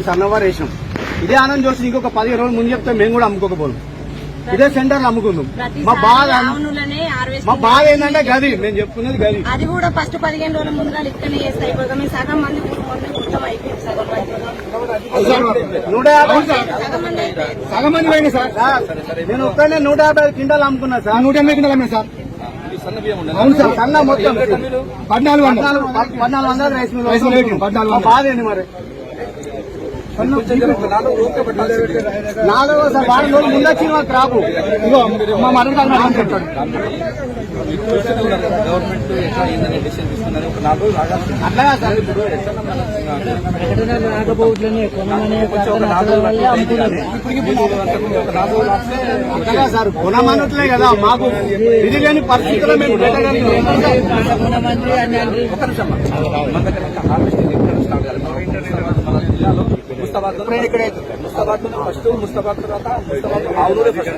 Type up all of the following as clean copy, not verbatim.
మేము సన్నవారు వేసినాం. ఇదే ఆనంద్ జోషి ఇంకొక 15 రోజులు ముందు చెప్తే మేము కూడా అమ్ముకోకపోను. ఇదే సెంటర్ అమ్ముకున్నాం. మా బాధ ఏంటంటే గది మేము చెప్పుకునేది గది. అది కూడా ఫస్ట్ 15 రోజుల ముందు ఇక్కడనే చేస్తాయి. సగం మంది సగం మంది పోయింది సార్. నేను ఒక్కనే 150 క్వింటాలు అమ్ముకున్నా సార్. 180 క్వింటాలు అమ్మినా సార్. అవును సార్. సన్న మొత్తం 1400 రైస్ మిల్ 1400. బాధ ఏంటి మరి? 4 వారం రోజులు ముందు వచ్చిన క్రాపు మా మరణ చెప్తాడు. గవర్నమెంట్ ఎట్లా ఏందని డిసిషన్ తీసుకున్నారు. ఒక 4 రోజులు అట్లాగా సార్. ఇప్పుడు అట్లాగా సార్ కొనమనట్లే కదా మాకు ఇది లేని పరిస్థితుల్లో మేము పెట్టడానికి. ముస్తాబాద్ తర్వాత ఆవులూరే ఫస్ట్.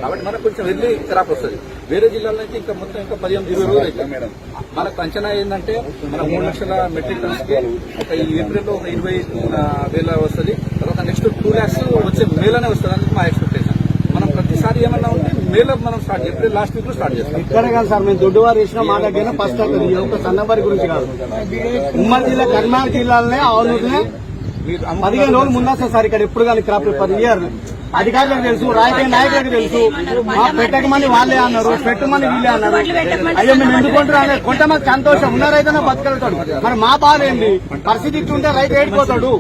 కాబట్టి మనకు కొంచెం వెళ్ళి క్రాప్ వస్తుంది. వేరే జిల్లాలో అయితే ఇంకా మొత్తం ఇంకా 15-20 రోజులు అవుతుంది మేడం. మనకు అంచనా ఏంటంటే మన 3 లక్షల మెట్రిక్ టన్స్ కి ఒక ఈ ఏప్రిల్లో ఒక 20,000 వస్తుంది. తర్వాత నెక్స్ట్ 2 lakhs వచ్చే మేలోనే వస్తుంది అని మా ఎక్స్పెక్టేషన్. మనం ప్రతిసారి ఏమన్నా ఉంటే మేలో మనం స్టార్ట్ ఏప్రిల్ లాస్ట్ వీక్ లో స్టార్ట్ చేస్తాం. ఇక్కడే కాదు సార్, మేము దొడ్డువారు వేసిన మా దగ్గర ఫస్ట్ అవుతుంది. ఒక సన్నవారి గురించి కాదు, ఉమ్మడి జిల్లా కర్నూలు జిల్లాలోనే ఆవులూరునే 15 రోజులు ముందు వస్తుంది సార్. ఇక్కడ ఎప్పుడు కానీ క్రాప్ 10 years అధికారులకు తెలుసు, రాజకీయ నాయకులకు తెలుసు. మా పెట్టకమని వాళ్ళే అన్నారు, పెట్టమని వీళ్ళే అన్నారు. అయ్యో మేము ఎందుకు కొంటారు? కొంటే మాకు సంతోషం, ఉన్న రైతన్నా బతకలుగుతాడు. మరి మా బాధ ఏంది? పరిస్థితి ఇట్టుంటే రైతు ఏడిపోతాడు.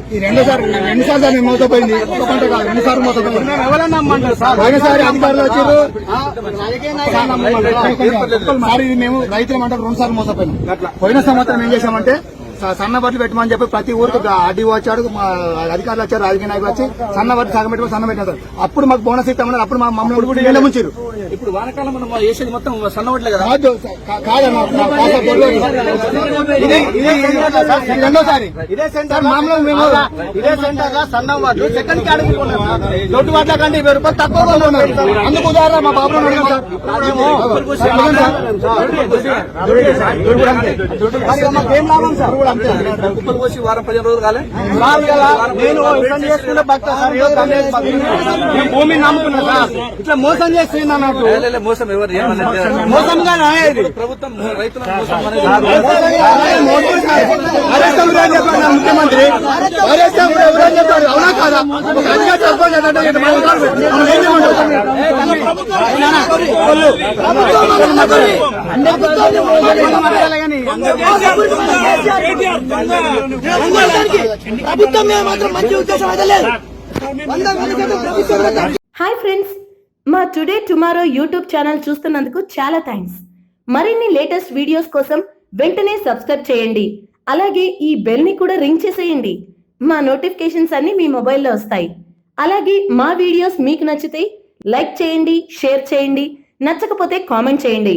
రెండుసార్లు మోసపోయింది. మేము ఎవరన్నా నమ్మంటారు సార్? పోయినసారి అధికారులు వచ్చారు, రాజకీయ నాయకులు నమ్మంటారు. ఇది మేము రైతులు అంటారు 2 సార్లు మోసపోయినాం. పోయిన సంవత్సరం ఏం చేశామంటే సన్న బట్టలు పెట్టమని చెప్పి ప్రతి ఊరికి ఆర్డీఓ వచ్చాడు, మా అధికారులు వచ్చారు, రాజకీయ నాయకులు వచ్చి సన్న బట్టలు సగం పెట్టుకుని సన్న పెట్టినారు. అప్పుడు మాకు బోనస్ ఇస్తామన్నారు. అప్పుడు మమ్మల్ని నీళ్ళ ముంచారు. ఇప్పుడు వానకాలం మనం వేసేది మొత్తం సన్న బట్టలే కదా. రెండోసారి ఇదే సెంటర్ మామూలు మేము ఇదే సెంటర్ గా సన్న వాటి సెకండ్ కి అడుగుకున్నాం. దొడ్డు వాట్ల కంటే 20 రూపాయలు తక్కువ ఉన్నారు. అందుకు ఉదాహరణ మా బాబు మాకేం లాభం సార్? కుప్పలు పోసి వారం 15 రోజులు కాలే. నేను చేసుకునే భక్త సార్, భూమిని నమ్ముకున్నా సార్. ఇట్లా మోసం చేస్తున్నా నాకు. మోసం ఎవరు మోసంగా ప్రభుత్వం రైతులను మోసం ముఖ్యమంత్రి ఎవరైనా చెప్పారు అవునా కాదా? హాయ్ ఫ్రెండ్స్, మా టుడే టుమారో యూట్యూబ్ ఛానల్ చూస్తున్నందుకు చాలా థ్యాంక్స్. మరిన్ని లేటెస్ట్ వీడియోస్ కోసం వెంటనే సబ్స్క్రైబ్ చేయండి. అలాగే ఈ బెల్ ని కూడా రింగ్ చేసేయండి. మా నోటిఫికేషన్స్ అన్ని మీ మొబైల్లో వస్తాయి. అలాగే మా వీడియోస్ మీకు నచ్చితే లైక్ చేయండి, షేర్ చేయండి, నచ్చకపోతే కామెంట్ చేయండి.